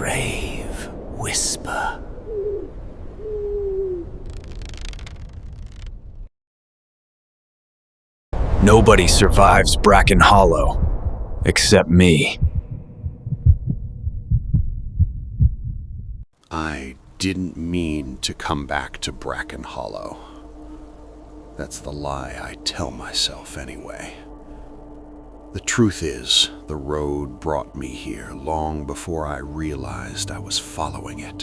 grave whisper. Nobody survives Bracken Hollow, except me. I didn't mean to come back to Bracken Hollow. That's the lie I tell myself anyway. The truth is, the road brought me here long before I realized I was following it.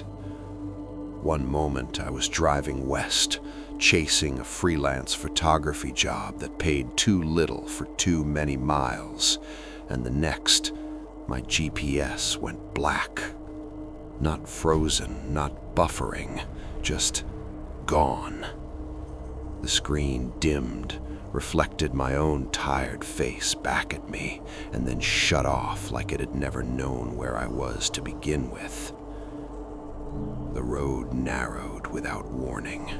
One moment I was driving west, chasing a freelance photography job that paid too little for too many miles, and the next, my GPS went black. Not frozen, not buffering, just gone. The screen dimmed, reflected my own tired face back at me, and then shut off like it had never known where I was to begin with. The road narrowed without warning.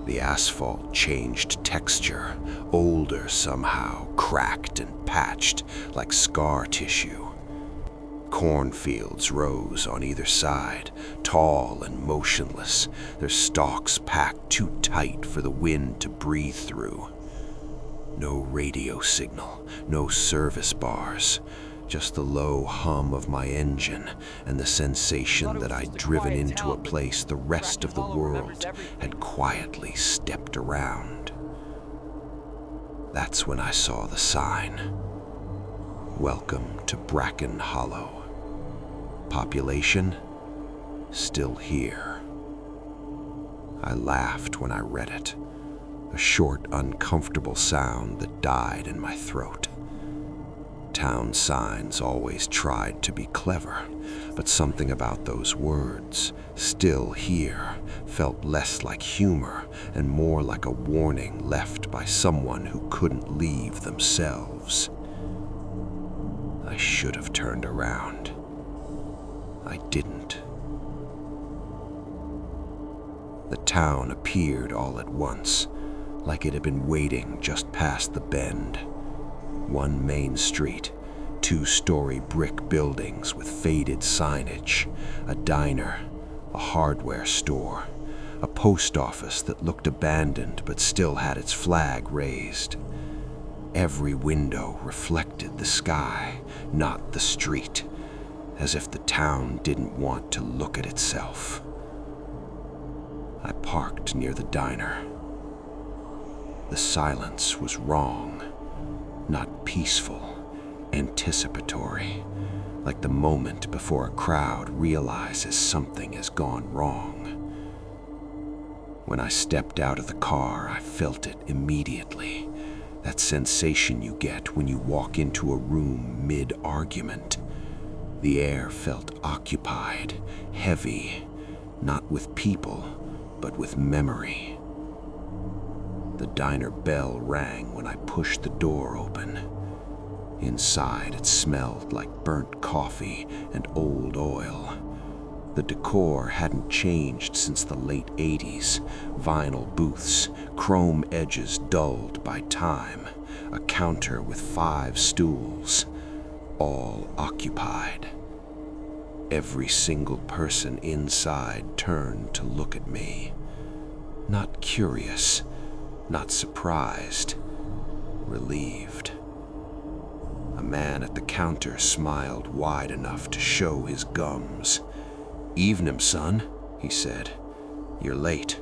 The asphalt changed texture, older somehow, cracked and patched like scar tissue. Cornfields rose on either side, tall and motionless, their stalks packed too tight for the wind to breathe through. No radio signal, no service bars, just the low hum of my engine and the sensation that I'd driven into a place the rest of the world had quietly stepped around. That's when I saw the sign. Welcome to Bracken Hollow. Population still here. I laughed when I read it, a short, uncomfortable sound that died in my throat. Town signs always tried to be clever, but something about those words, still here, felt less like humor and more like a warning left by someone who couldn't leave themselves. I should have turned around. I didn't. The town appeared all at once, like it had been waiting just past the bend. One main street, 2-story brick buildings with faded signage, a diner, a hardware store, a post office that looked abandoned but still had its flag raised. Every window reflected the sky, not the street, as if the town didn't want to look at itself. I parked near the diner. The silence was wrong, not peaceful, anticipatory, like the moment before a crowd realizes something has gone wrong. When I stepped out of the car, I felt it immediately, that sensation you get when you walk into a room mid-argument. The air felt occupied, heavy, not with people, but with memory. The diner bell rang when I pushed the door open. Inside, it smelled like burnt coffee and old oil. The decor hadn't changed since the late 80s. Vinyl booths, chrome edges dulled by time, a counter with 5 stools, all occupied. Every single person inside turned to look at me. Not curious, not surprised, relieved. A man at the counter smiled wide enough to show his gums. "Evening, son," he said. "You're late."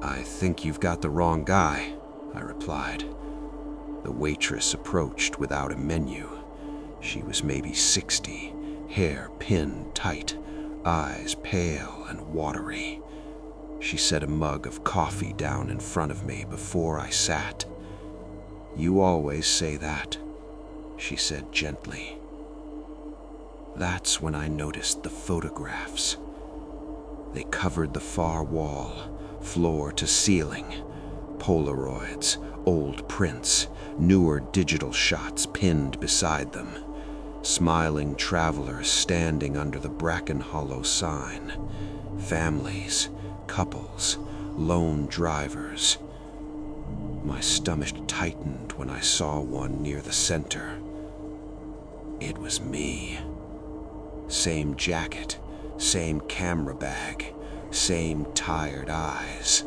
"I think you've got the wrong guy," I replied. The waitress approached without a menu. She was maybe 60, hair pinned tight, eyes pale and watery. She set a mug of coffee down in front of me before I sat. "You always say that," she said gently. That's when I noticed the photographs. They covered the far wall, floor to ceiling. Polaroids, old prints, newer digital shots pinned beside them. Smiling travelers standing under the Bracken Hollow sign. Families, couples, lone drivers. My stomach tightened when I saw one near the center. It was me. Same jacket, same camera bag, same tired eyes.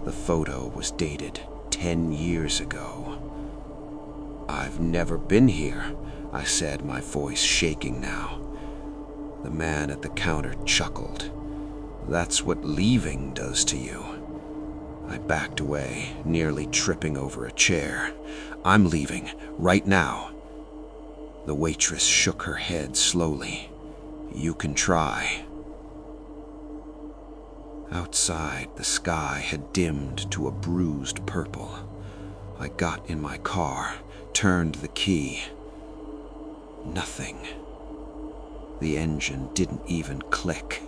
The photo was dated 10 years ago. "I've never been here," I said, my voice shaking now. The man at the counter chuckled. "That's what leaving does to you." I backed away, nearly tripping over a chair. "I'm leaving, right now." The waitress shook her head slowly. "You can try." Outside, the sky had dimmed to a bruised purple. I got in my car, turned the key. Nothing. The engine didn't even click.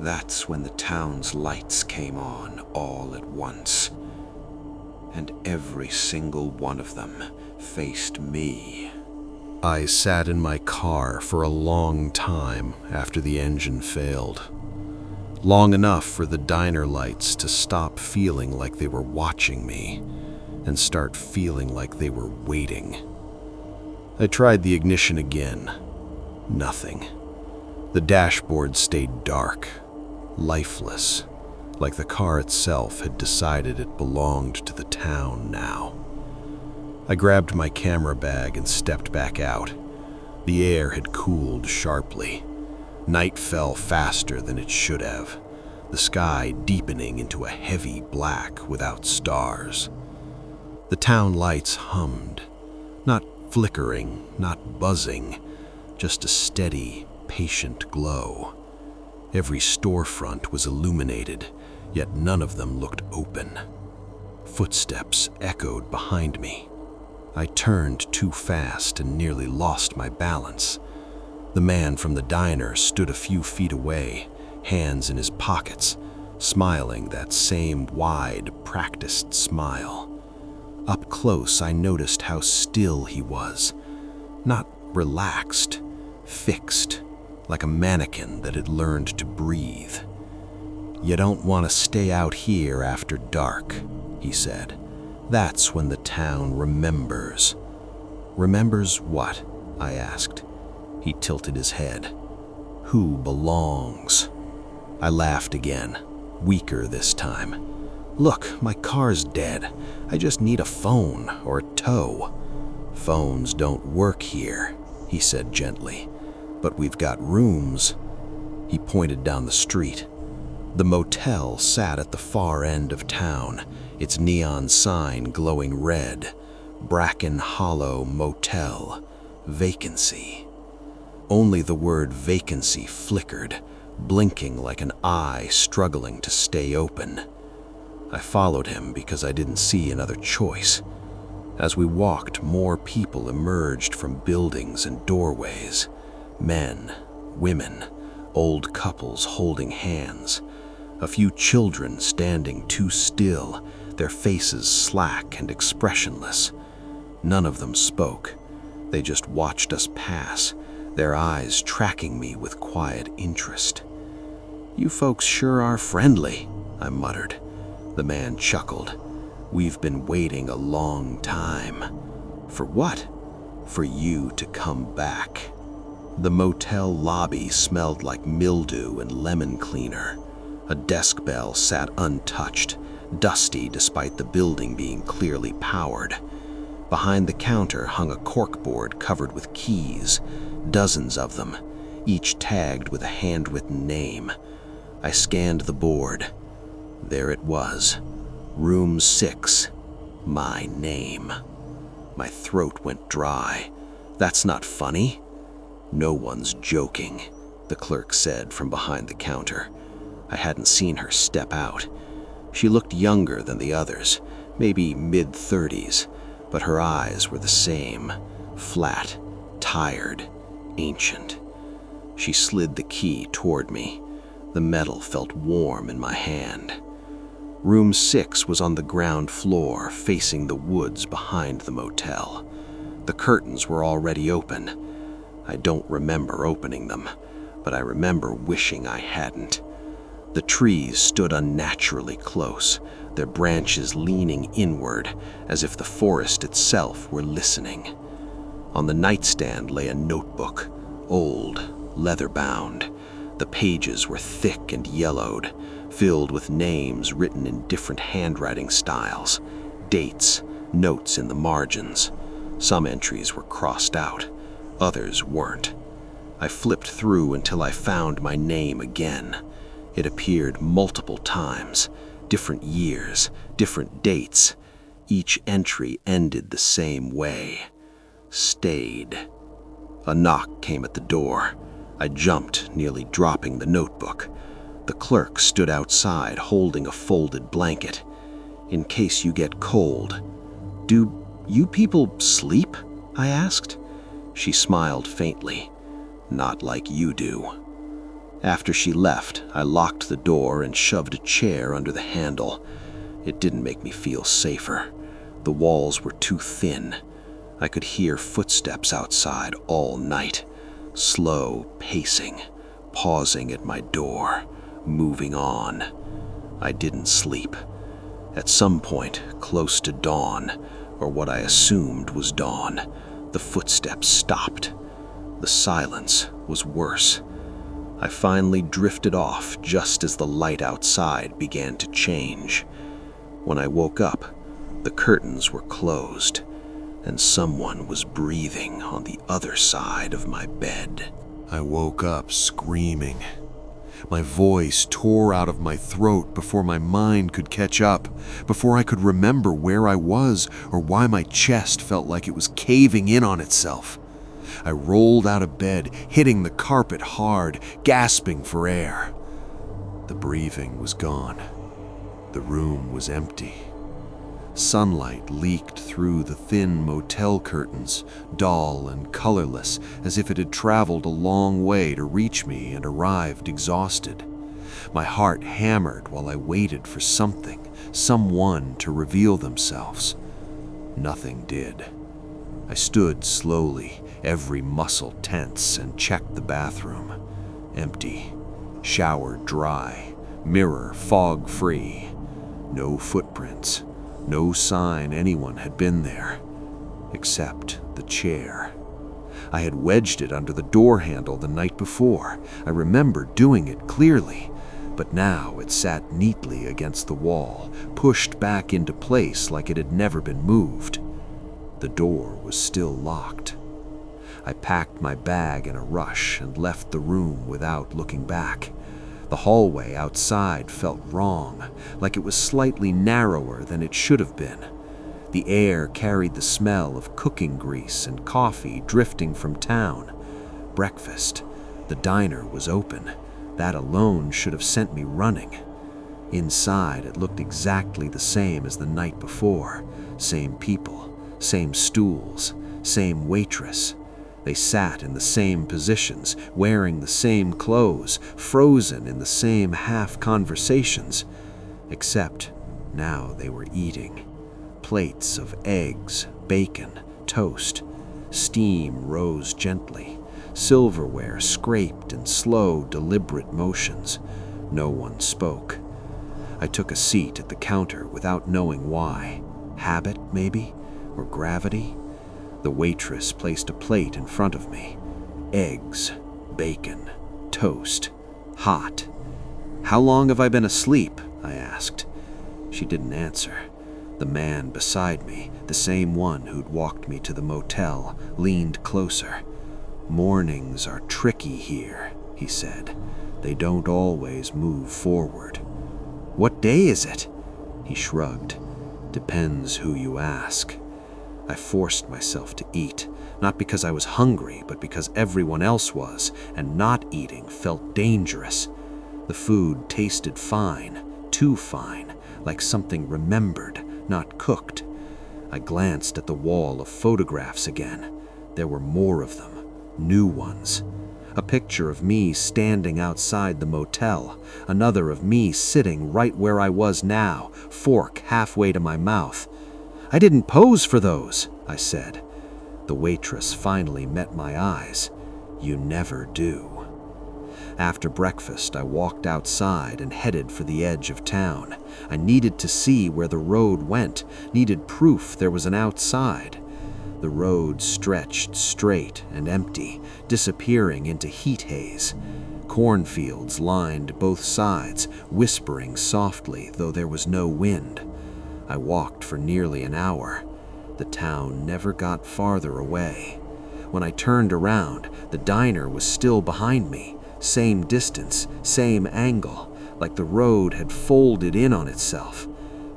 That's when the town's lights came on all at once. And every single one of them faced me. I sat in my car for a long time after the engine failed. Long enough for the diner lights to stop feeling like they were watching me and start feeling like they were waiting. I tried the ignition again. Nothing. The dashboard stayed dark, lifeless, like the car itself had decided it belonged to the town now. I grabbed my camera bag and stepped back out. The air had cooled sharply. Night fell faster than it should have, the sky deepening into a heavy black without stars. The town lights hummed, not flickering, not buzzing, just a steady, patient glow. Every storefront was illuminated, yet none of them looked open. Footsteps echoed behind me. I turned too fast and nearly lost my balance. The man from the diner stood a few feet away, hands in his pockets, smiling that same wide, practiced smile. Up close, I noticed how still he was. Not relaxed, fixed, like a mannequin that had learned to breathe. "You don't want to stay out here after dark," he said. "That's when the town remembers." "Remembers what?" I asked. He tilted his head. "Who belongs?" I laughed again, weaker this time. "Look, my car's dead. I just need a phone or a tow." "Phones don't work here," he said gently. "But we've got rooms." He pointed down the street. The motel sat at the far end of town, its neon sign glowing red. Bracken Hollow Motel. Vacancy. Only the word vacancy flickered, blinking like an eye struggling to stay open. I followed him because I didn't see another choice. As we walked, more people emerged from buildings and doorways. Men, women, old couples holding hands. A few children standing too still, their faces slack and expressionless. None of them spoke. They just watched us pass, their eyes tracking me with quiet interest. "You folks sure are friendly," I muttered. The man chuckled. "We've been waiting a long time." "For what?" "For you to come back." The motel lobby smelled like mildew and lemon cleaner. A desk bell sat untouched, dusty despite the building being clearly powered. Behind the counter hung a corkboard covered with keys, dozens of them, each tagged with a handwritten name. I scanned the board. There it was, Room 6, my name. My throat went dry. "That's not funny." "No one's joking," the clerk said from behind the counter. I hadn't seen her step out. She looked younger than the others, maybe mid-30s, but her eyes were the same, flat, tired, ancient. She slid the key toward me. The metal felt warm in my hand. Room 6 was on the ground floor, facing the woods behind the motel. The curtains were already open. I don't remember opening them, but I remember wishing I hadn't. The trees stood unnaturally close, their branches leaning inward, as if the forest itself were listening. On the nightstand lay a notebook, old, leather-bound. The pages were thick and yellowed, filled with names written in different handwriting styles, dates, notes in the margins. Some entries were crossed out, others weren't. I flipped through until I found my name again. It appeared multiple times, different years, different dates. Each entry ended the same way. Stayed. A knock came at the door. I jumped, nearly dropping the notebook. The clerk stood outside, holding a folded blanket. "In case you get cold." "Do you people sleep?" I asked. She smiled faintly. "Not like you do." After she left, I locked the door and shoved a chair under the handle. It didn't make me feel safer. The walls were too thin. I could hear footsteps outside all night, slow pacing, pausing at my door, moving on. I didn't sleep. At some point, close to dawn, or what I assumed was dawn, the footsteps stopped. The silence was worse. I finally drifted off just as the light outside began to change. When I woke up, the curtains were closed, and someone was breathing on the other side of my bed. I woke up screaming. My voice tore out of my throat before my mind could catch up, before I could remember where I was or why my chest felt like it was caving in on itself. I rolled out of bed, hitting the carpet hard, gasping for air. The breathing was gone. The room was empty. Sunlight leaked through the thin motel curtains, dull and colorless, as if it had traveled a long way to reach me and arrived exhausted. My heart hammered while I waited for something, someone to reveal themselves. Nothing did. I stood slowly, every muscle tense, and checked the bathroom. Empty. Shower dry. Mirror fog-free. No footprints. No sign anyone had been there, except the chair. I had wedged it under the door handle the night before. I remembered doing it clearly, but now it sat neatly against the wall, pushed back into place like it had never been moved. The door was still locked. I packed my bag in a rush and left the room without looking back. The hallway outside felt wrong, like it was slightly narrower than it should have been. The air carried the smell of cooking grease and coffee drifting from town. Breakfast. The diner was open. That alone should have sent me running. Inside, it looked exactly the same as the night before. Same people, same stools, same waitress. They sat in the same positions, wearing the same clothes, frozen in the same half-conversations. Except now they were eating. Plates of eggs, bacon, toast. Steam rose gently. Silverware scraped in slow, deliberate motions. No one spoke. I took a seat at the counter without knowing why. Habit, maybe? Or gravity? The waitress placed a plate in front of me. Eggs, bacon, toast, hot. "How long have I been asleep?" I asked. She didn't answer. The man beside me, the same one who'd walked me to the motel, leaned closer. "Mornings are tricky here," he said. "They don't always move forward." "What day is it?" He shrugged. "Depends who you ask." I forced myself to eat, not because I was hungry, but because everyone else was, and not eating felt dangerous. The food tasted fine, too fine, like something remembered, not cooked. I glanced at the wall of photographs again. There were more of them, new ones. A picture of me standing outside the motel, another of me sitting right where I was now, fork halfway to my mouth. "I didn't pose for those," I said. The waitress finally met my eyes. "You never do." After breakfast, I walked outside and headed for the edge of town. I needed to see where the road went, needed proof there was an outside. The road stretched straight and empty, disappearing into heat haze. Cornfields lined both sides, whispering softly, though there was no wind. I walked for nearly an hour. The town never got farther away. When I turned around, the diner was still behind me. Same distance, same angle, like the road had folded in on itself.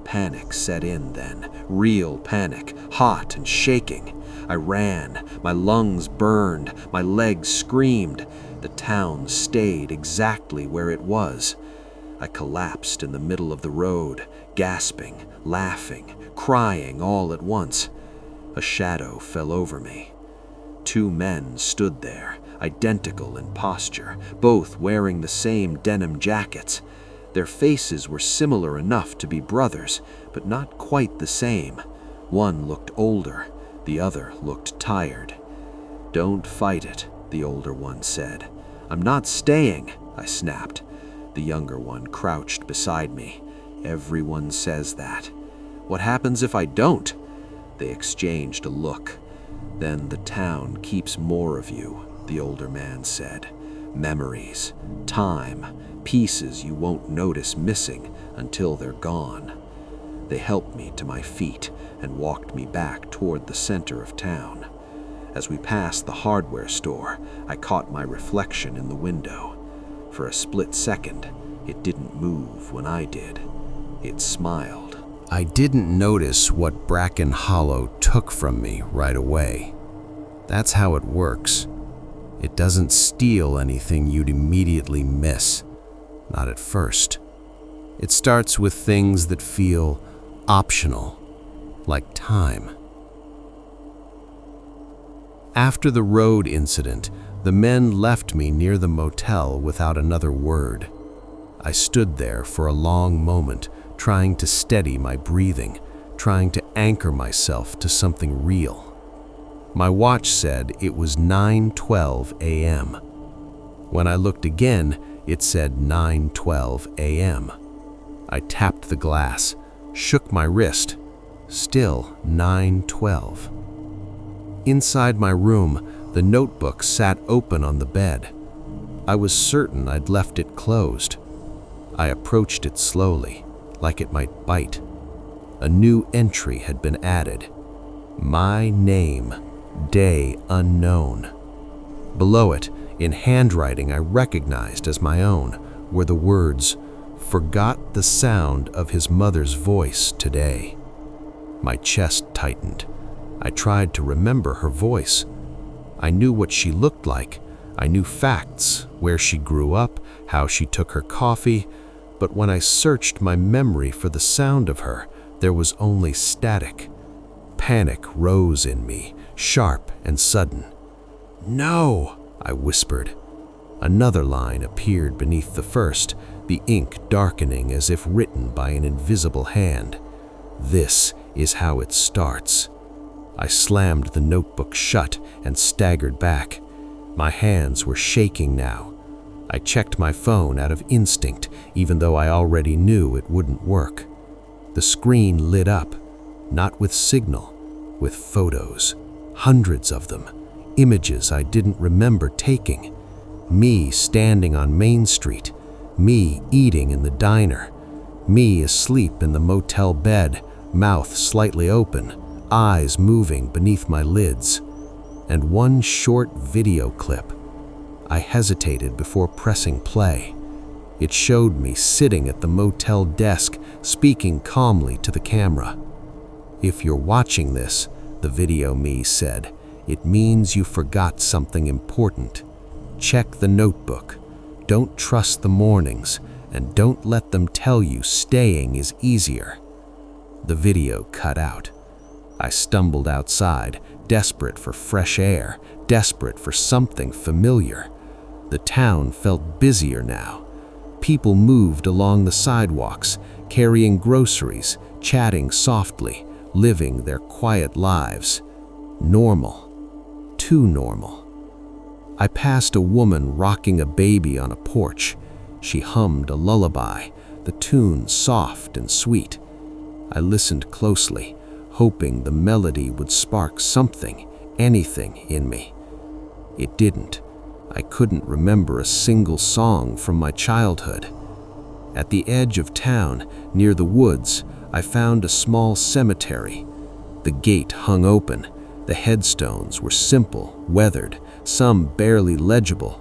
Panic set in then, real panic, hot and shaking. I ran, my lungs burned, my legs screamed. The town stayed exactly where it was. I collapsed in the middle of the road, gasping, laughing, crying all at once. A shadow fell over me. 2 men stood there, identical in posture, both wearing the same denim jackets. Their faces were similar enough to be brothers, but not quite the same. One looked older, the other looked tired. "Don't fight it," the older one said. "I'm not staying," I snapped. The younger one crouched beside me. "Everyone says that. What happens if I don't?" They exchanged a look. "Then the town keeps more of you," the older man said. "Memories, time, pieces you won't notice missing until they're gone." They helped me to my feet and walked me back toward the center of town. As we passed the hardware store, I caught my reflection in the window. For a split second, it didn't move when I did. It smiled. I didn't notice what Bracken Hollow took from me right away. That's how it works. It doesn't steal anything you'd immediately miss. Not at first. It starts with things that feel optional, like time. After the road incident, the men left me near the motel without another word. I stood there for a long moment, trying to steady my breathing, trying to anchor myself to something real. My watch said it was 9:12 a.m. When I looked again, it said 9:12 a.m. I tapped the glass, shook my wrist. Still 9:12. Inside my room, the notebook sat open on the bed. I was certain I'd left it closed. I approached it slowly, like it might bite. A new entry had been added. My name, day unknown. Below it, in handwriting I recognized as my own, were the words, "Forgot the sound of his mother's voice today." My chest tightened. I tried to remember her voice. I knew what she looked like. I knew facts, where she grew up, how she took her coffee, but when I searched my memory for the sound of her, there was only static. Panic rose in me, sharp and sudden. "No," I whispered. Another line appeared beneath the first, the ink darkening as if written by an invisible hand. "This is how it starts." I slammed the notebook shut and staggered back. My hands were shaking now. I checked my phone out of instinct, even though I already knew it wouldn't work. The screen lit up, not with signal, with photos. Hundreds of them, images I didn't remember taking. Me standing on Main Street, me eating in the diner, me asleep in the motel bed, mouth slightly open, eyes moving beneath my lids, and one short video clip. I hesitated before pressing play. It showed me sitting at the motel desk, speaking calmly to the camera. "If you're watching this," the video me said, "it means you forgot something important. Check the notebook. Don't trust the mornings, and don't let them tell you staying is easier." The video cut out. I stumbled outside, desperate for fresh air, desperate for something familiar. The town felt busier now. People moved along the sidewalks, carrying groceries, chatting softly, living their quiet lives. Normal. Too normal. I passed a woman rocking a baby on a porch. She hummed a lullaby, the tune soft and sweet. I listened closely, hoping the melody would spark something, anything in me. It didn't. I couldn't remember a single song from my childhood. At the edge of town, near the woods, I found a small cemetery. The gate hung open. The headstones were simple, weathered, some barely legible.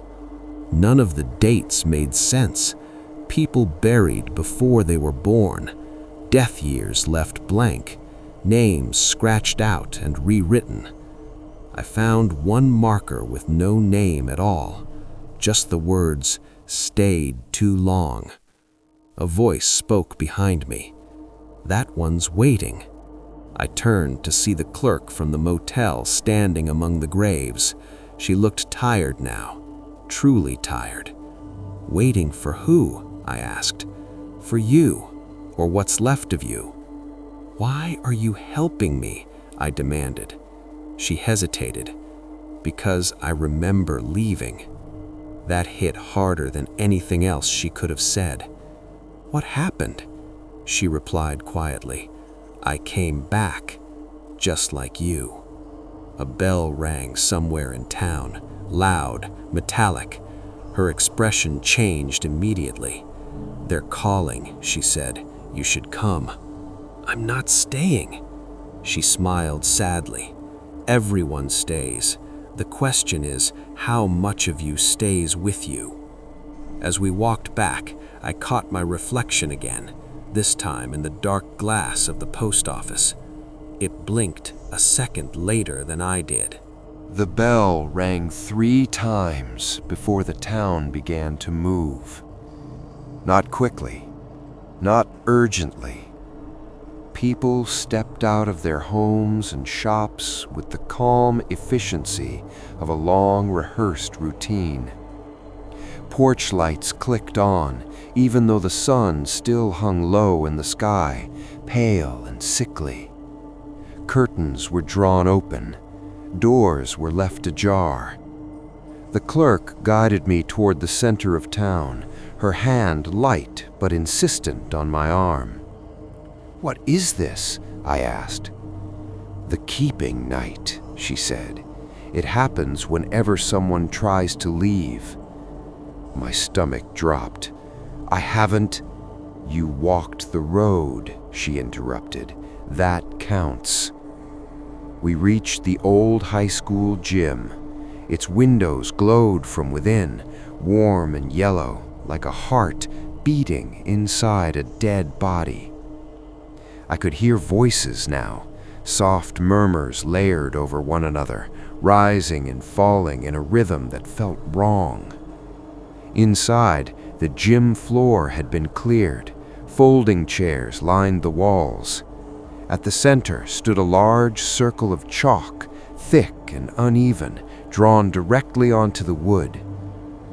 None of the dates made sense. People buried before they were born. Death years left blank. Names scratched out and rewritten. I found one marker with no name at all. Just the words, "Stayed too long." A voice spoke behind me. "That one's waiting." I turned to see the clerk from the motel standing among the graves. She looked tired now, truly tired. "Waiting for who?" I asked. "For you, or what's left of you." "Why are you helping me?" I demanded. She hesitated. "Because I remember leaving." That hit harder than anything else she could have said. "What happened?" She replied quietly. "I came back, just like you." A bell rang somewhere in town, loud, metallic. Her expression changed immediately. "They're calling," she said. "You should come." "I'm not staying." She smiled sadly. "Everyone stays. The question is, how much of you stays with you?" As we walked back, I caught my reflection again, this time in the dark glass of the post office. It blinked a second later than I did. The bell rang 3 times before the town began to move. Not quickly, not urgently. People stepped out of their homes and shops with the calm efficiency of a long rehearsed routine. Porch lights clicked on, even though the sun still hung low in the sky, pale and sickly. Curtains were drawn open. Doors were left ajar. The clerk guided me toward the center of town, her hand light but insistent on my arm. "What is this?" I asked. "The keeping night," she said. "It happens whenever someone tries to leave." My stomach dropped. "I haven't—" "You walked the road," she interrupted. "That counts." We reached the old high school gym. Its windows glowed from within, warm and yellow, like a heart beating inside a dead body. I could hear voices now, soft murmurs layered over one another, rising and falling in a rhythm that felt wrong. Inside, the gym floor had been cleared. Folding chairs lined the walls. At the center stood a large circle of chalk, thick and uneven, drawn directly onto the wood.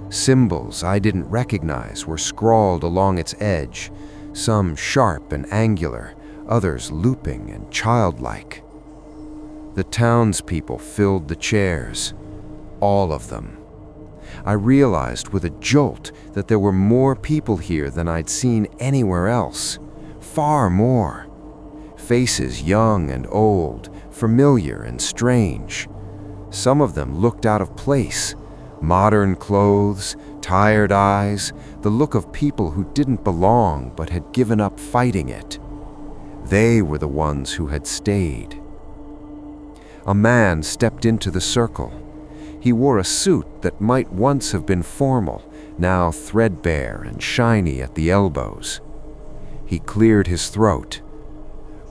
Symbols I didn't recognize were scrawled along its edge, some sharp and angular, others looping and childlike. The townspeople filled the chairs, all of them. I realized with a jolt that there were more people here than I'd seen anywhere else, far more. Faces young and old, familiar and strange. Some of them looked out of place. Modern clothes, tired eyes, the look of people who didn't belong but had given up fighting it. They were the ones who had stayed. A man stepped into the circle. He wore a suit that might once have been formal, now threadbare and shiny at the elbows. He cleared his throat.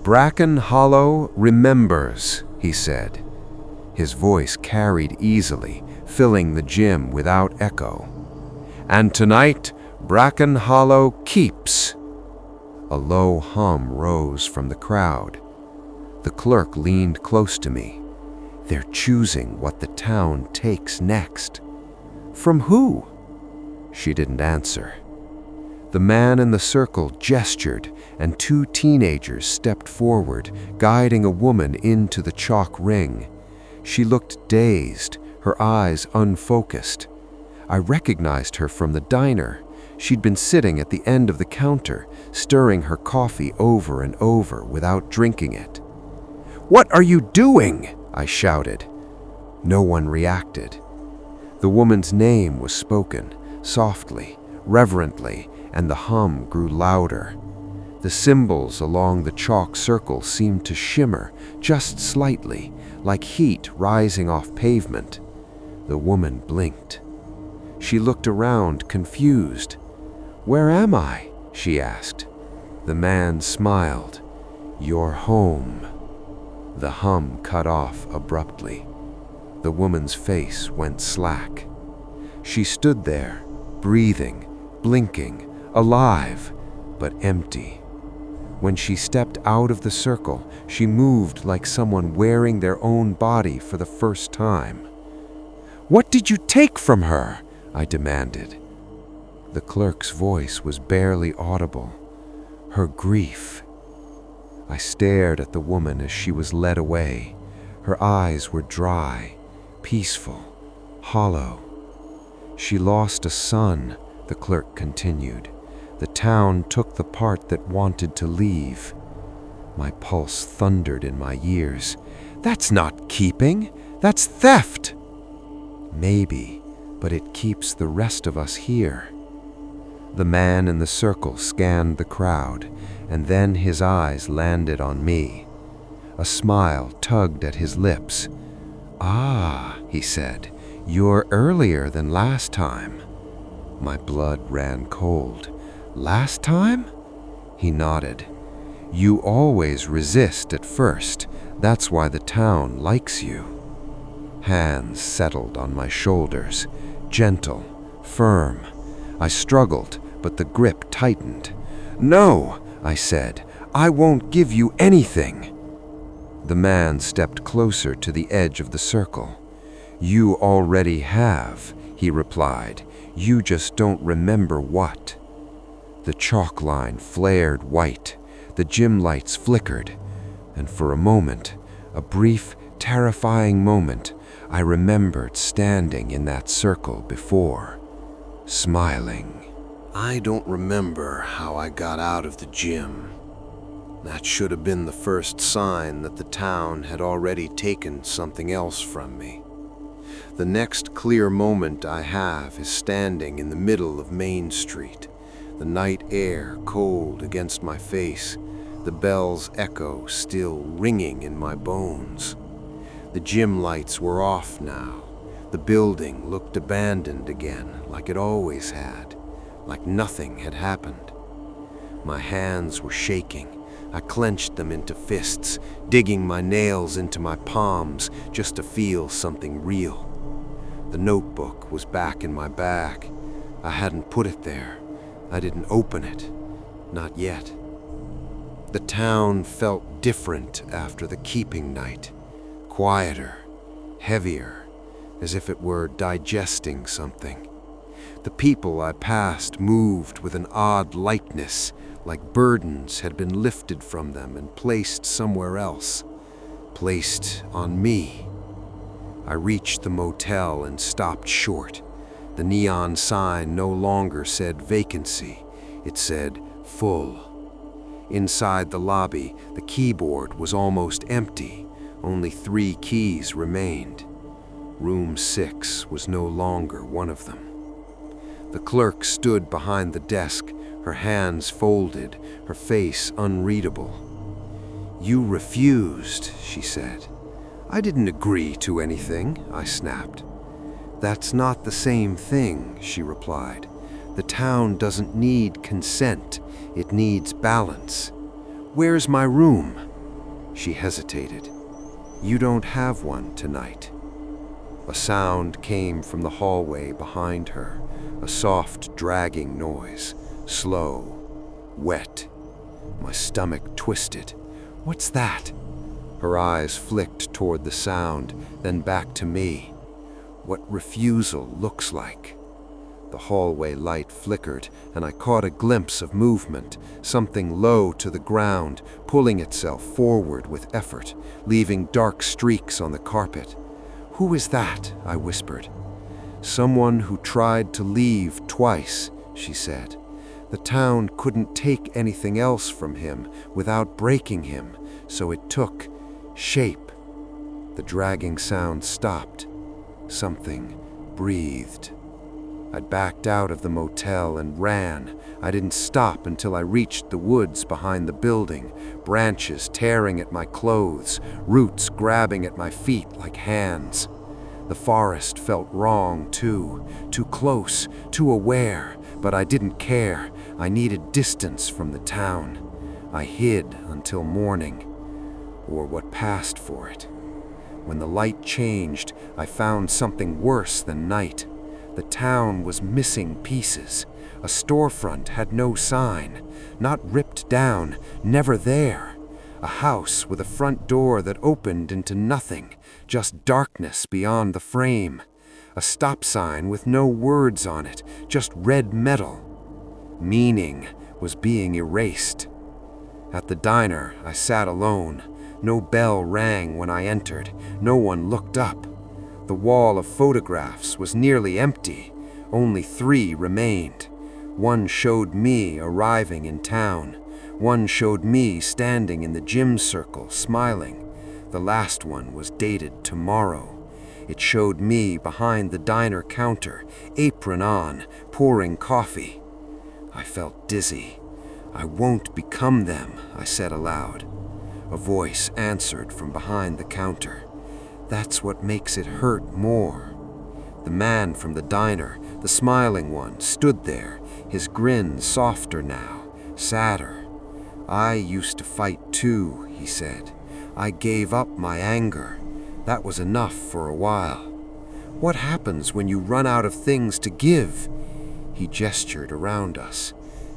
"Bracken Hollow remembers," he said. His voice carried easily, filling the gym without echo. "And tonight, Bracken Hollow keeps." A low hum rose from the crowd. The clerk leaned close to me. "They're choosing what the town takes next." "From who?" She didn't answer. The man in the circle gestured, and 2 teenagers stepped forward, guiding a woman into the chalk ring. She looked dazed, her eyes unfocused. I recognized her from the diner. She'd been sitting at the end of the counter, stirring her coffee over and over without drinking it. "What are you doing?" I shouted. No one reacted. The woman's name was spoken, softly, reverently, and the hum grew louder. The symbols along the chalk circle seemed to shimmer just slightly, like heat rising off pavement. The woman blinked. She looked around, confused. "Where am I?" she asked. The man smiled. "You're home." The hum cut off abruptly. The woman's face went slack. She stood there, breathing, blinking, alive, but empty. When she stepped out of the circle, she moved like someone wearing their own body for the first time. "What did you take from her?" I demanded. The clerk's voice was barely audible. Her grief. I stared at the woman as she was led away. Her eyes were dry, peaceful, hollow. "She lost a son," the clerk continued. "The town took the part that wanted to leave." My pulse thundered in my ears. "That's not keeping, that's theft!" "Maybe, but it keeps the rest of us here." The man in the circle scanned the crowd, and then his eyes landed on me. A smile tugged at his lips. "Ah," he said, "you're earlier than last time." My blood ran cold. "Last time?" He nodded. "You always resist at first. That's why the town likes you." Hands settled on my shoulders, gentle, firm. I struggled, but the grip tightened. "No," I said, "I won't give you anything." The man stepped closer to the edge of the circle. "You already have," he replied. "You just don't remember what." The chalk line flared white, the gym lights flickered, and for a moment, a brief, terrifying moment, I remembered standing in that circle before, smiling. I don't remember how I got out of the gym. That should have been the first sign that the town had already taken something else from me. The next clear moment I have is standing in the middle of Main Street, the night air cold against my face, the bell's echo still ringing in my bones. The gym lights were off now. The building looked abandoned again, like it always had, like nothing had happened. My hands were shaking. I clenched them into fists, digging my nails into my palms just to feel something real. The notebook was back in my bag. I hadn't put it there. I didn't open it. Not yet. The town felt different after the keeping night. Quieter, heavier, as if it were digesting something. The people I passed moved with an odd lightness, like burdens had been lifted from them and placed somewhere else, placed on me. I reached the motel and stopped short. The neon sign no longer said vacancy, it said full. Inside the lobby, the keyboard was almost empty. Only 3 keys remained. Room 6 was no longer one of them. The clerk stood behind the desk, her hands folded, her face unreadable. "You refused," she said. "I didn't agree to anything," I snapped. "That's not the same thing," she replied. "The town doesn't need consent, it needs balance. Where's my room?" She hesitated. "You don't have one tonight." A sound came from the hallway behind her, a soft, dragging noise, slow, wet. My stomach twisted. "What's that?" Her eyes flicked toward the sound, then back to me. What refusal looks like. The hallway light flickered, and I caught a glimpse of movement, something low to the ground, pulling itself forward with effort, leaving dark streaks on the carpet. "Who is that?" I whispered. "Someone who tried to leave twice," she said. "The town couldn't take anything else from him without breaking him, so it took shape. The dragging sound stopped. Something breathed. I backed out of the motel and ran. I didn't stop until I reached the woods behind the building, branches tearing at my clothes, roots grabbing at my feet like hands. The forest felt wrong, too close, too aware, but I didn't care. I needed distance from the town. I hid until morning, or what passed for it. When the light changed, I found something worse than night. The town was missing pieces. A storefront had no sign, not ripped down, never there. A house with a front door that opened into nothing, just darkness beyond the frame. A stop sign with no words on it, just red metal. Meaning was being erased. At the diner, I sat alone. No bell rang when I entered. No one looked up. The wall of photographs was nearly empty. Only 3 remained. One showed me arriving in town. One showed me standing in the gym circle, smiling. The last one was dated tomorrow. It showed me behind the diner counter, apron on, pouring coffee. I felt dizzy. "I won't become them," I said aloud. A voice answered from behind the counter. "That's what makes it hurt more." The man from the diner, the smiling one, stood there, his grin softer now, sadder. "I used to fight too," he said. "I gave up my anger. That was enough for a while." "What happens when you run out of things to give?" He gestured around us.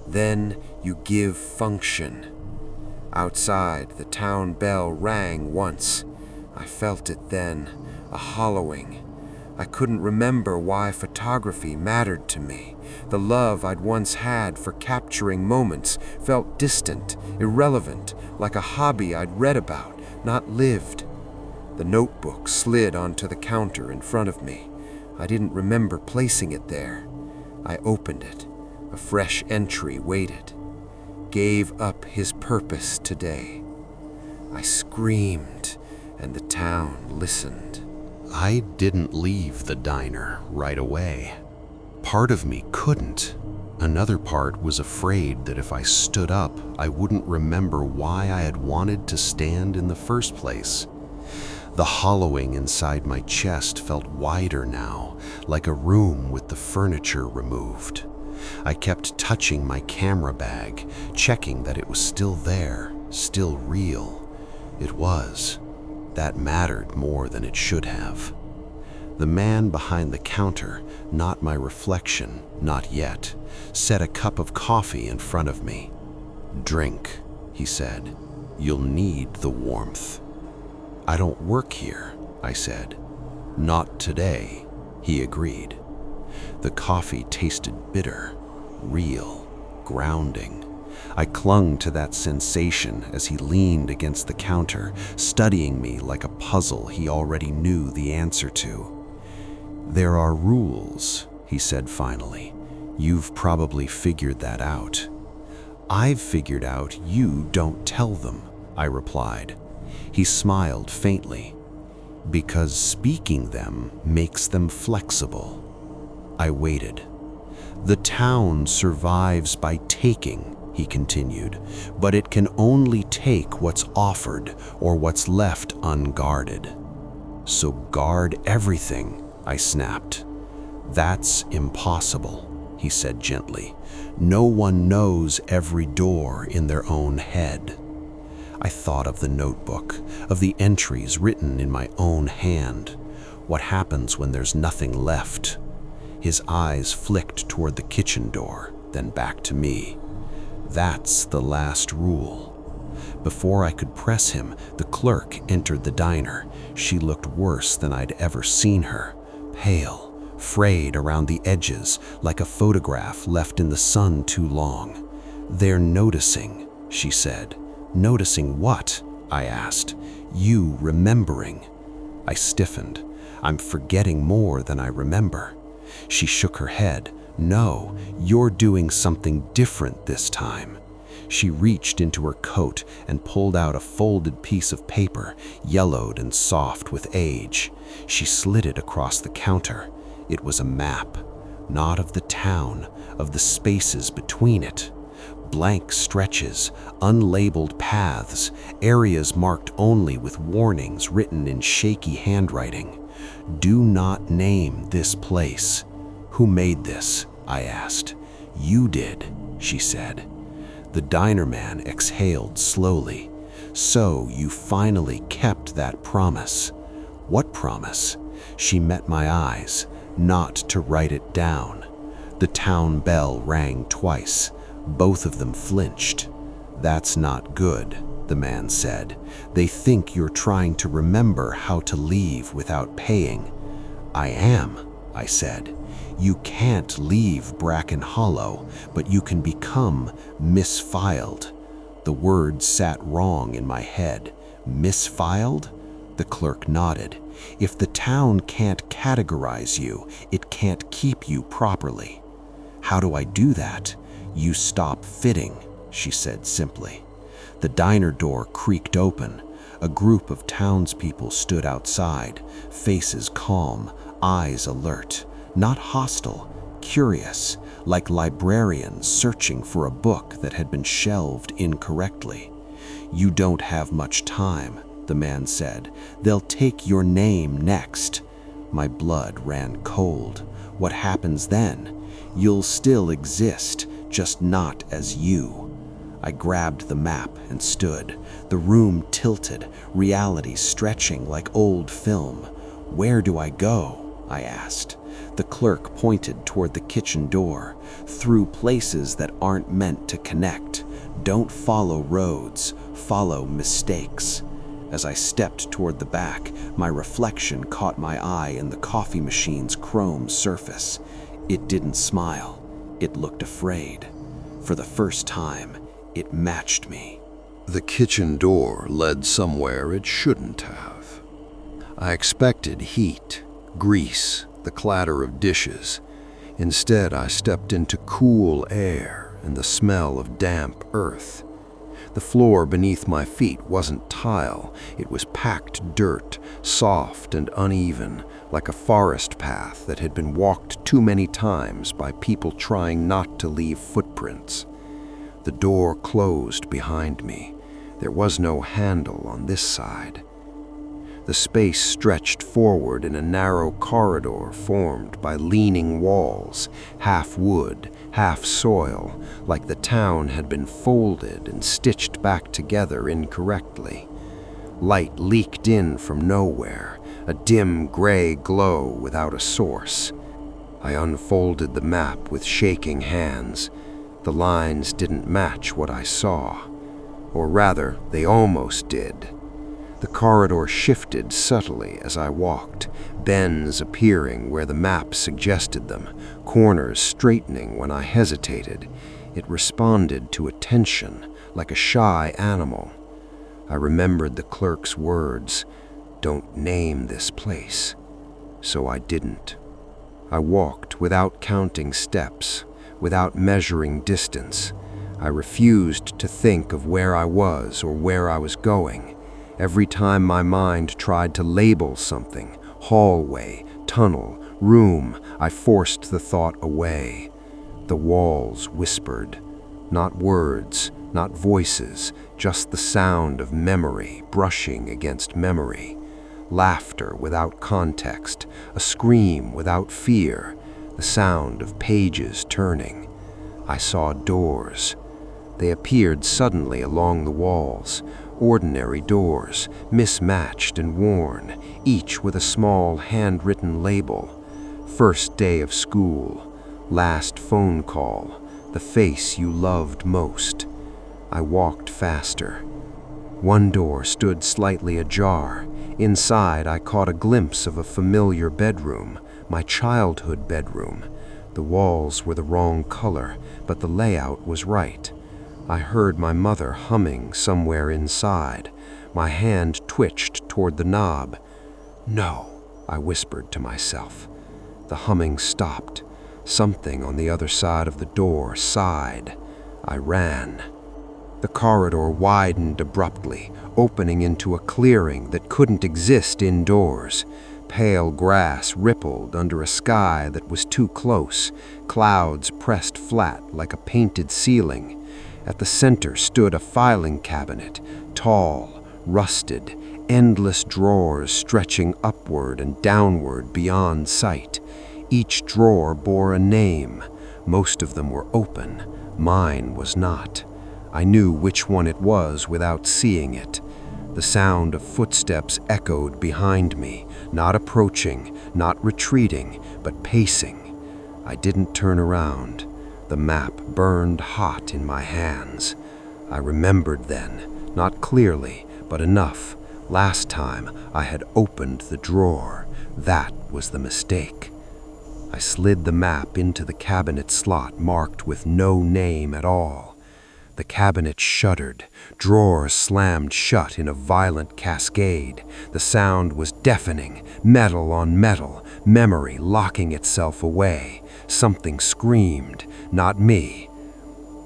"Then you give function." Outside, the town bell rang once. I felt it then, a hollowing. I couldn't remember why photography mattered to me. The love I'd once had for capturing moments felt distant, irrelevant, like a hobby I'd read about, not lived. The notebook slid onto the counter in front of me. I didn't remember placing it there. I opened it. A fresh entry waited. "Gave up his purpose today." I screamed, and the town listened. I didn't leave the diner right away. Part of me couldn't. Another part was afraid that if I stood up, I wouldn't remember why I had wanted to stand in the first place. The hollowing inside my chest felt wider now, like a room with the furniture removed. I kept touching my camera bag, checking that it was still there, still real. It was. That mattered more than it should have. The man behind the counter, not my reflection, not yet, set a cup of coffee in front of me. "Drink," he said. "You'll need the warmth." "I don't work here," I said. "Not today," he agreed. The coffee tasted bitter, real, grounding. I clung to that sensation as he leaned against the counter, studying me like a puzzle he already knew the answer to. "There are rules," he said finally. "You've probably figured that out." "I've figured out you don't tell them," I replied. He smiled faintly. "Because speaking them makes them flexible." I waited. "The town survives by taking," he continued, "but it can only take what's offered or what's left unguarded." "So guard everything," I snapped. "That's impossible," he said gently. "No one knows every door in their own head." I thought of the notebook, of the entries written in my own hand. What happens when there's nothing left? His eyes flicked toward the kitchen door, then back to me. "That's the last rule." Before I could press him, the clerk entered the diner. She looked worse than I'd ever seen her, pale, frayed around the edges, like a photograph left in the sun too long. "They're noticing," she said. "Noticing what?" I asked. "You remembering." I stiffened. "I'm forgetting more than I remember." She shook her head. "No, you're doing something different this time." She reached into her coat and pulled out a folded piece of paper, yellowed and soft with age. She slid it across the counter. It was a map, not of the town, of the spaces between it. Blank stretches, unlabeled paths, areas marked only with warnings written in shaky handwriting. Do not name this place. Who made this? I asked. You did, she said. The diner man exhaled slowly. So you finally kept that promise. What promise? She met my eyes, not to write it down. The town bell rang twice. Both of them flinched. That's not good, the man said. They think you're trying to remember how to leave without paying. I am, I said. You can't leave Bracken Hollow, but you can become misfiled. The word sat wrong in my head. Misfiled? The clerk nodded. If the town can't categorize you, it can't keep you properly. How do I do that? You stop fitting, she said simply. The diner door creaked open. A group of townspeople stood outside, faces calm, eyes alert, not hostile, curious, like librarians searching for a book that had been shelved incorrectly. You don't have much time, the man said. They'll take your name next. My blood ran cold. What happens then? You'll still exist, just not as you. I grabbed the map and stood. The room tilted, reality stretching like old film. Where do I go? I asked. The clerk pointed toward the kitchen door. Through places that aren't meant to connect. Don't follow roads, follow mistakes. As I stepped toward the back, my reflection caught my eye in the coffee machine's chrome surface. It didn't smile. It looked afraid. For the first time, it matched me. The kitchen door led somewhere it shouldn't have. I expected heat, grease, the clatter of dishes. Instead, I stepped into cool air and the smell of damp earth. The floor beneath my feet wasn't tile, it was packed dirt, soft and uneven, like a forest path that had been walked too many times by people trying not to leave footprints. The door closed behind me. There was no handle on this side. The space stretched forward in a narrow corridor formed by leaning walls, half wood, half soil, like the town had been folded and stitched back together incorrectly. Light leaked in from nowhere, a dim gray glow without a source. I unfolded the map with shaking hands. The lines didn't match what I saw. Or rather, they almost did. The corridor shifted subtly as I walked, bends appearing where the map suggested them, corners straightening when I hesitated. It responded to attention, like a shy animal. I remembered the clerk's words, "Don't name this place." So I didn't. I walked without counting steps, without measuring distance. I refused to think of where I was or where I was going. Every time my mind tried to label something, hallway, tunnel, room, I forced the thought away. The walls whispered, not words, not voices, just the sound of memory brushing against memory. Laughter without context, a scream without fear, the sound of pages turning. I saw doors. They appeared suddenly along the walls, ordinary doors, mismatched and worn, each with a small handwritten label. First day of school, last phone call, the face you loved most. I walked faster. One door stood slightly ajar. Inside, I caught a glimpse of a familiar bedroom, my childhood bedroom. The walls were the wrong color, but the layout was right. I heard my mother humming somewhere inside. My hand twitched toward the knob. "No," I whispered to myself. The humming stopped. Something on the other side of the door sighed. I ran. The corridor widened abruptly, opening into a clearing that couldn't exist indoors. Pale grass rippled under a sky that was too close, clouds pressed flat like a painted ceiling. At the center stood a filing cabinet, tall, rusted, endless drawers stretching upward and downward beyond sight. Each drawer bore a name. Most of them were open. Mine was not. I knew which one it was without seeing it. The sound of footsteps echoed behind me, not approaching, not retreating, but pacing. I didn't turn around. The map burned hot in my hands. I remembered then, not clearly, but enough. Last time I had opened the drawer. That was the mistake. I slid the map into the cabinet slot marked with no name at all. The cabinet shuddered. Drawers slammed shut in a violent cascade. The sound was deafening, metal on metal, memory locking itself away. Something screamed, not me.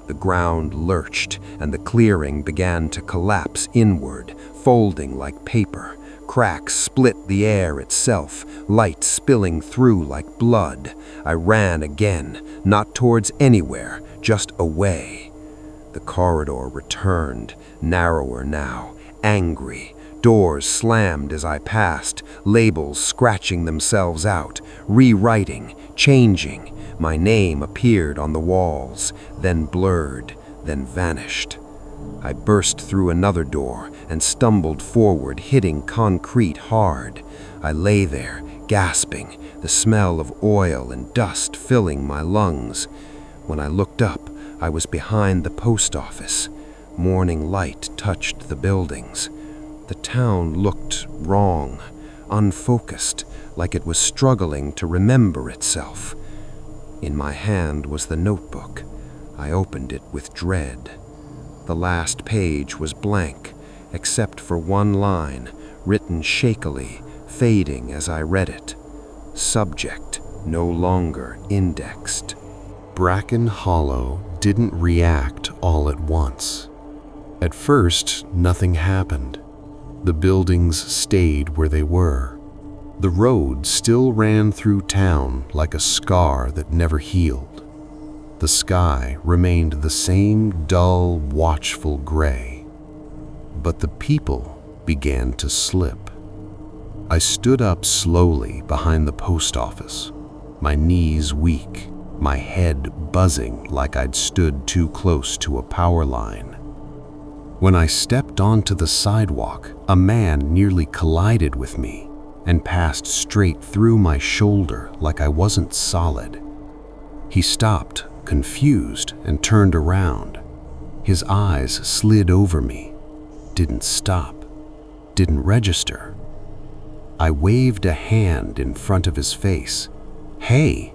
The ground lurched, and the clearing began to collapse inward, folding like paper. Cracks split the air itself, light spilling through like blood. I ran again, not towards anywhere, just away. The corridor returned, narrower now, angry. Doors slammed as I passed, labels scratching themselves out, rewriting, changing. My name appeared on the walls, then blurred, then vanished. I burst through another door and stumbled forward, hitting concrete hard. I lay there, gasping, the smell of oil and dust filling my lungs. When I looked up, I was behind the post office. Morning light touched the buildings. The town looked wrong, unfocused, like it was struggling to remember itself. In my hand was the notebook. I opened it with dread. The last page was blank, except for one line, written shakily, fading as I read it. Subject no longer indexed. Bracken Hollow didn't react all at once. At first, nothing happened. The buildings stayed where they were. The road still ran through town like a scar that never healed. The sky remained the same dull, watchful gray. But the people began to slip. I stood up slowly behind the post office, my knees weak, my head buzzing like I'd stood too close to a power line. When I stepped onto the sidewalk, a man nearly collided with me and passed straight through my shoulder like I wasn't solid. He stopped, confused, and turned around. His eyes slid over me, didn't stop, didn't register. I waved a hand in front of his face. Hey!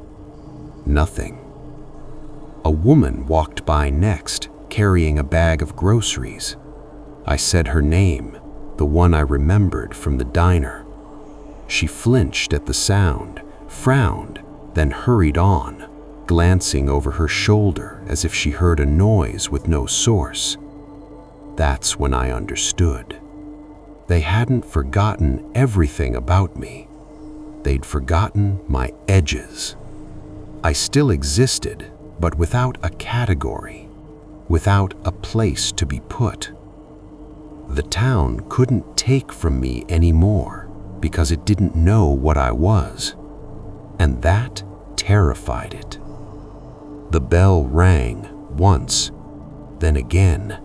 Nothing. A woman walked by next, carrying a bag of groceries. I said her name, the one I remembered from the diner. She flinched at the sound, frowned, then hurried on, glancing over her shoulder as if she heard a noise with no source. That's when I understood. They hadn't forgotten everything about me. They'd forgotten my edges. I still existed, but without a category, without a place to be put. The town couldn't take from me anymore because it didn't know what I was, and that terrified it. The bell rang once, then again,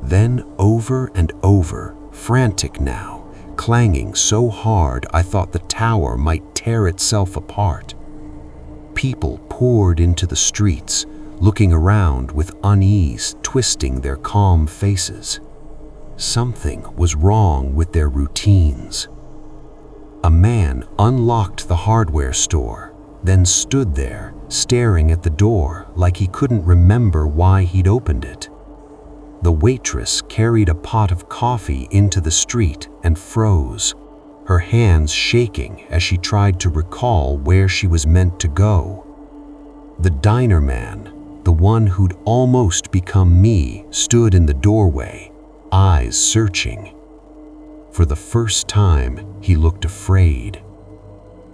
then over and over, frantic now, clanging so hard I thought the tower might tear itself apart. People poured into the streets, looking around with unease, twisting their calm faces. Something was wrong with their routines. A man unlocked the hardware store, then stood there, staring at the door like he couldn't remember why he'd opened it. The waitress carried a pot of coffee into the street and froze, her hands shaking as she tried to recall where she was meant to go. The diner man, the one who'd almost become me stood in the doorway, eyes searching. For the first time, he looked afraid.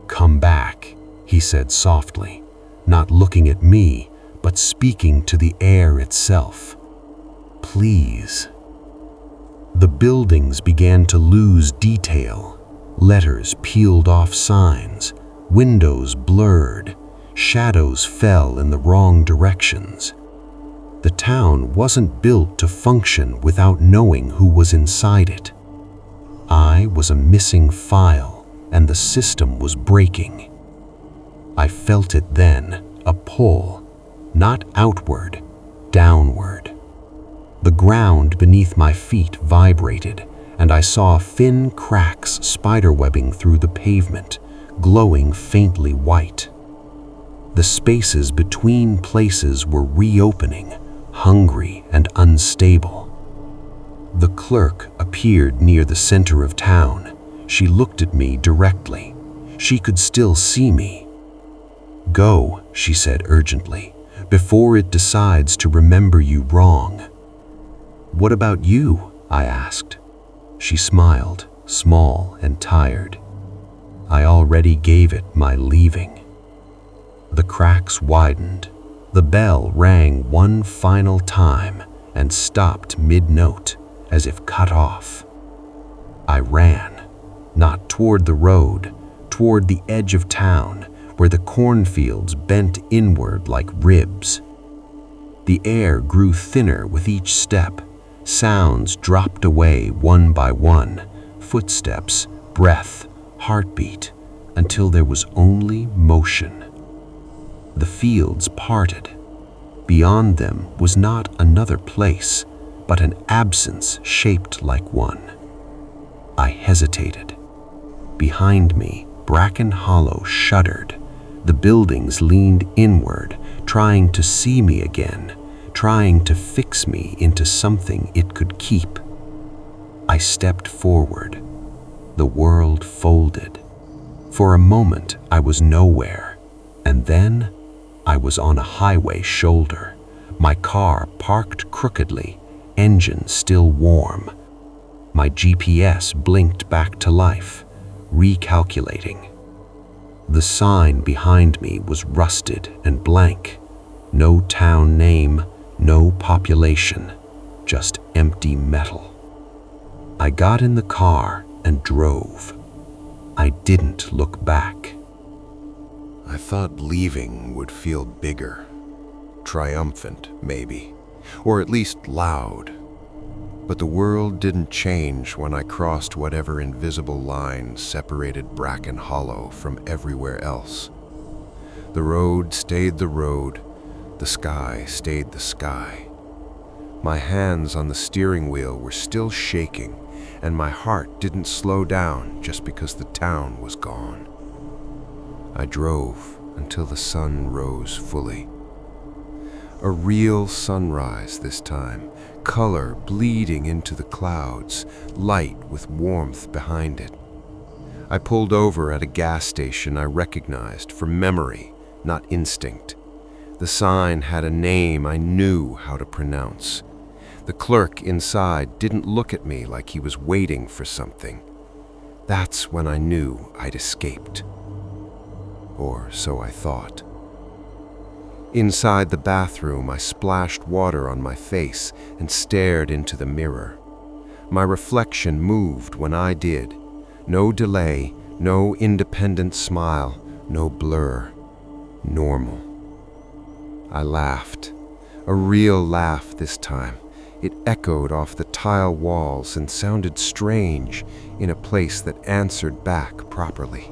"Come back," he said softly, not looking at me, but speaking to the air itself. "Please." The buildings began to lose detail. Letters peeled off signs, windows blurred, shadows fell in the wrong directions. The town wasn't built to function without knowing who was inside it. I was a missing file, and the system was breaking. I felt it then, a pull, not outward, downward. The ground beneath my feet vibrated, and I saw thin cracks spiderwebbing through the pavement, glowing faintly white. The spaces between places were reopening, hungry and unstable. The clerk appeared near the center of town. She looked at me directly. She could still see me. "Go," she said urgently, "before it decides to remember you wrong." "What about you?" I asked. She smiled, small and tired. "I already gave it my leaving." The cracks widened. The bell rang one final time and stopped mid-note, as if cut off. I ran, not toward the road, toward the edge of town, where the cornfields bent inward like ribs. The air grew thinner with each step. Sounds dropped away one by one, footsteps, breath, heartbeat, until there was only motion. The fields parted. Beyond them was not another place, but an absence shaped like one. I hesitated. Behind me, Bracken Hollow shuddered. The buildings leaned inward, trying to see me again, trying to fix me into something it could keep. I stepped forward. The world folded. For a moment, I was nowhere, and then I was on a highway shoulder, my car parked crookedly, engine still warm. My GPS blinked back to life, recalculating. The sign behind me was rusted and blank. No town name, no population, just empty metal. I got in the car and drove. I didn't look back. I thought leaving would feel bigger, triumphant maybe, or at least loud. But the world didn't change when I crossed whatever invisible line separated Bracken Hollow from everywhere else. The road stayed the road, the sky stayed the sky. My hands on the steering wheel were still shaking, and my heart didn't slow down just because the town was gone. I drove until the sun rose fully. A real sunrise this time, color bleeding into the clouds, light with warmth behind it. I pulled over at a gas station I recognized from memory, not instinct. The sign had a name I knew how to pronounce. The clerk inside didn't look at me like he was waiting for something. That's when I knew I'd escaped. Or so I thought. Inside the bathroom, I splashed water on my face and stared into the mirror. My reflection moved when I did. No delay, no independent smile, no blur. Normal. I laughed. A real laugh this time. It echoed off the tile walls and sounded strange in a place that answered back properly.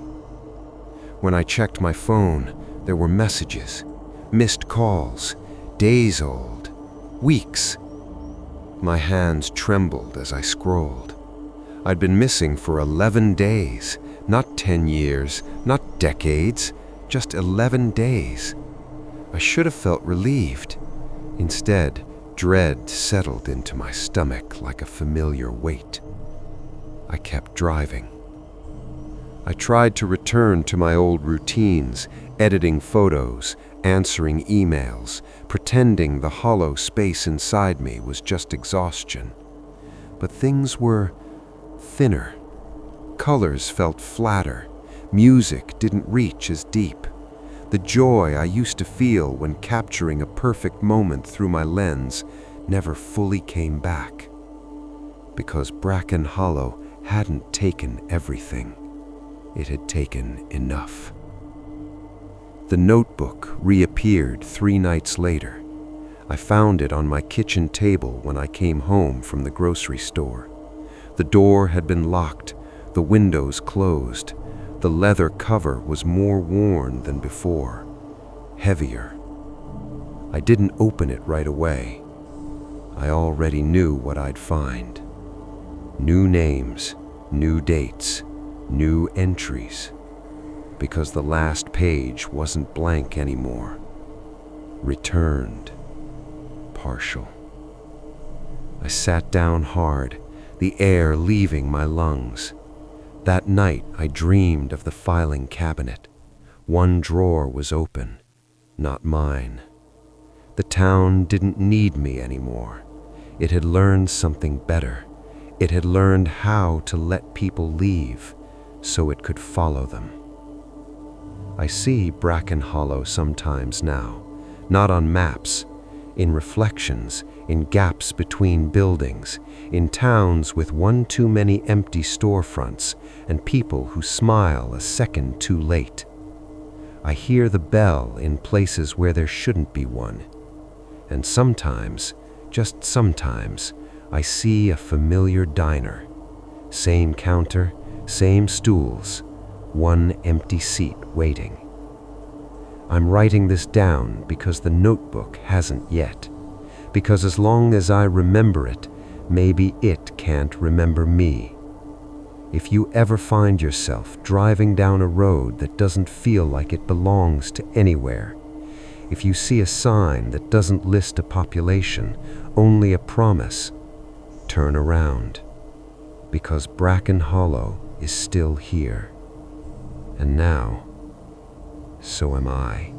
When I checked my phone, there were messages, missed calls, days old, weeks. My hands trembled as I scrolled. I'd been missing for 11 days, not 10 years, not decades, just 11 days. I should have felt relieved. Instead, dread settled into my stomach like a familiar weight. I kept driving. I tried to return to my old routines, editing photos, answering emails, pretending the hollow space inside me was just exhaustion. But things were thinner. Colors felt flatter. Music didn't reach as deep. The joy I used to feel when capturing a perfect moment through my lens never fully came back. Because Bracken Hollow hadn't taken everything. It had taken enough. The notebook reappeared 3 nights later. I found it on my kitchen table when I came home from the grocery store. The door had been locked, the windows closed. The leather cover was more worn than before, heavier. I didn't open it right away. I already knew what I'd find. New names, new dates, new entries. Because the last page wasn't blank anymore. Returned. Partial. I sat down hard, the air leaving my lungs. That night I dreamed of the filing cabinet. One drawer was open, not mine. The town didn't need me anymore. It had learned something better. It had learned how to let people leave so it could follow them. I see Bracken Hollow sometimes now, not on maps, in reflections, in gaps between buildings, in towns with one too many empty storefronts and people who smile a second too late. I hear the bell in places where there shouldn't be one. And sometimes, just sometimes, I see a familiar diner. Same counter, same stools, one empty seat waiting. I'm writing this down because the notebook hasn't yet. Because as long as I remember it, maybe it can't remember me. If you ever find yourself driving down a road that doesn't feel like it belongs to anywhere, if you see a sign that doesn't list a population, only a promise, turn around. Because Bracken Hollow is still here. And now, so am I.